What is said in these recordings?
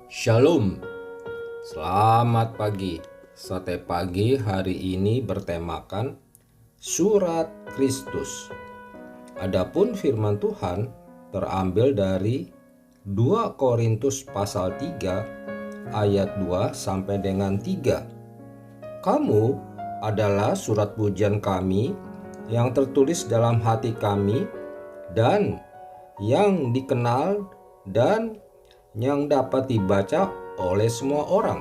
Shalom, selamat pagi. Sate pagi hari ini bertemakan Surat Kristus. Adapun firman Tuhan terambil dari 2 Korintus pasal 3 ayat 2 sampai dengan 3. Kamu adalah surat pujian kami yang tertulis dalam hati kami dan yang dikenal dan yang dapat dibaca oleh semua orang.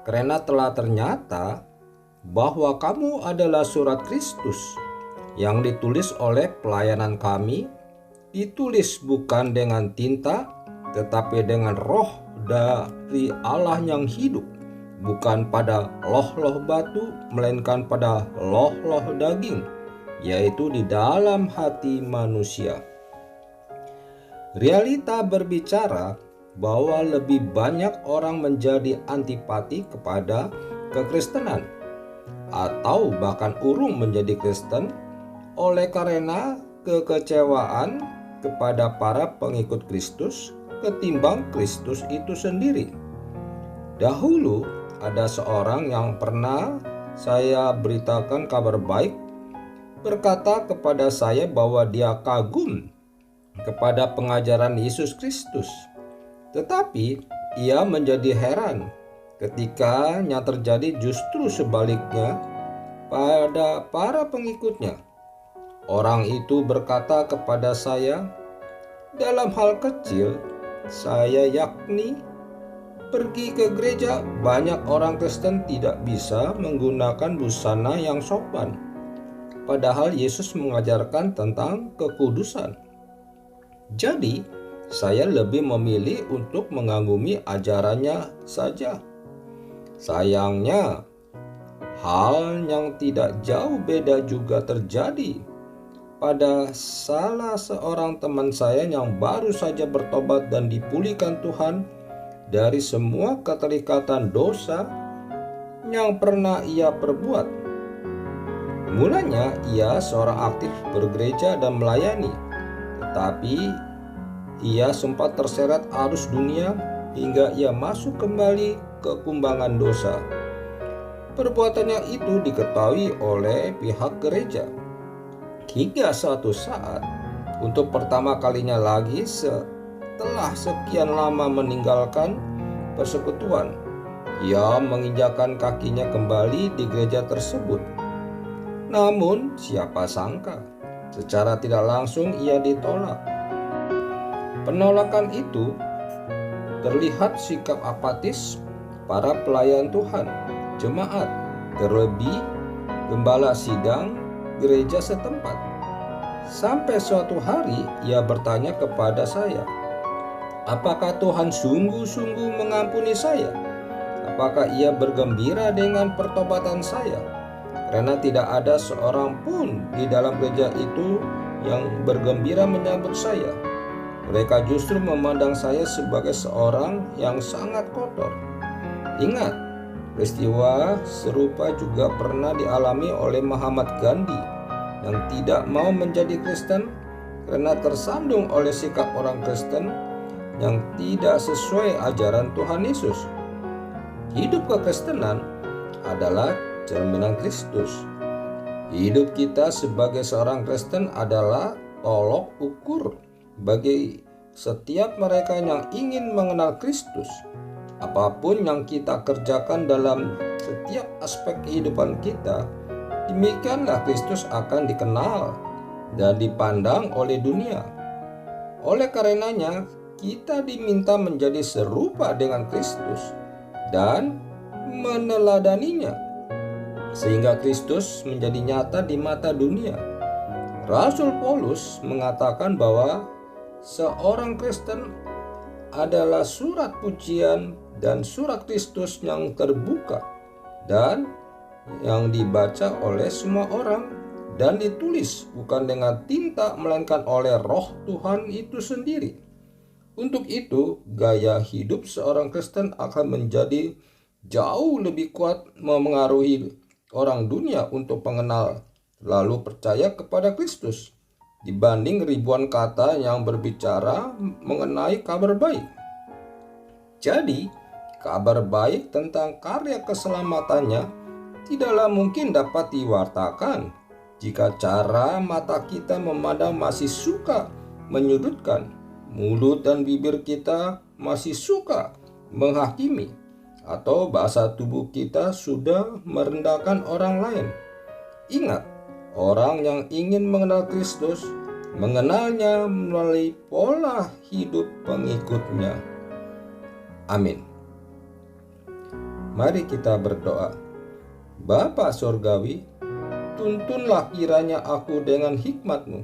Karena telah ternyata bahwa kamu adalah surat Kristus yang ditulis oleh pelayanan kami, ditulis bukan dengan tinta, tetapi dengan roh dari Allah yang hidup, bukan pada loh-loh batu, melainkan pada loh-loh daging, yaitu di dalam hati manusia. Realita berbicara bahwa lebih banyak orang menjadi antipati kepada kekristenan atau bahkan urung menjadi Kristen oleh karena kekecewaan kepada para pengikut Kristus ketimbang Kristus itu sendiri. Dahulu ada seorang yang pernah saya beritakan kabar baik berkata kepada saya bahwa dia kagum kepada pengajaran Yesus Kristus. Tetapi ia menjadi heran ketika yang terjadi justru sebaliknya pada para pengikutnya. Orang itu berkata kepada saya, dalam hal kecil, saya yakni pergi ke gereja, banyak orang Kristen tidak bisa menggunakan busana yang sopan. Padahal Yesus mengajarkan tentang kekudusan. Jadi, saya lebih memilih untuk mengagumi ajarannya saja. Sayangnya, hal yang tidak jauh beda juga terjadi pada salah seorang teman saya yang baru saja bertobat dan dipulihkan Tuhan dari semua keterikatan dosa yang pernah ia perbuat. Mulanya ia seorang aktif bergereja dan melayani, tetapi ia sempat terseret arus dunia hingga ia masuk kembali ke kumbangan dosa. Perbuatannya itu diketahui oleh pihak gereja. Hingga suatu saat, untuk pertama kalinya lagi setelah sekian lama meninggalkan persekutuan, ia menginjakkan kakinya kembali di gereja tersebut. Namun, siapa sangka, secara tidak langsung ia ditolak. Penolakan itu terlihat sikap apatis para pelayan Tuhan, jemaat, terlebih gembala sidang gereja setempat. Sampai suatu hari ia bertanya kepada saya, apakah Tuhan sungguh-sungguh mengampuni saya? Apakah ia bergembira dengan pertobatan saya? Karena tidak ada seorang pun di dalam gereja itu yang bergembira menyambut saya. Mereka justru memandang saya sebagai seorang yang sangat kotor. Ingat, peristiwa serupa juga pernah dialami oleh Muhammad Gandhi yang tidak mau menjadi Kristen karena tersandung oleh sikap orang Kristen yang tidak sesuai ajaran Tuhan Yesus. Hidup kekristenan adalah cerminan Kristus. Hidup kita sebagai seorang Kristen adalah tolok ukur bagi setiap mereka yang ingin mengenal Kristus. Apapun yang kita kerjakan dalam setiap aspek kehidupan kita, demikianlah Kristus akan dikenal dan dipandang oleh dunia. Oleh karenanya, kita diminta menjadi serupa dengan Kristus dan meneladaninya, sehingga Kristus menjadi nyata di mata dunia. Rasul Paulus mengatakan bahwa seorang Kristen adalah surat pujian dan surat Kristus yang terbuka dan yang dibaca oleh semua orang dan ditulis bukan dengan tinta melainkan oleh Roh Tuhan itu sendiri. Untuk itu, gaya hidup seorang Kristen akan menjadi jauh lebih kuat memengaruhi orang dunia untuk mengenal lalu percaya kepada Kristus dibanding ribuan kata yang berbicara mengenai kabar baik. Jadi, kabar baik tentang karya keselamatannya tidaklah mungkin dapat diwartakan jika cara mata kita memandang masih suka menyudutkan, mulut dan bibir kita masih suka menghakimi, atau bahasa tubuh kita sudah merendahkan orang lain. Ingat, orang yang ingin mengenal Kristus mengenalnya melalui pola hidup pengikutnya. Amin. Mari kita berdoa. Bapa Surgawi, tuntunlah kiranya aku dengan hikmat-Mu,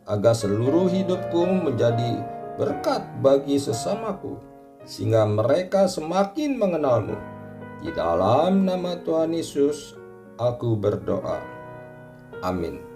agar seluruh hidupku menjadi berkat bagi sesamaku, sehingga mereka semakin mengenal-Mu. Di dalam nama Tuhan Yesus, aku berdoa. Amin.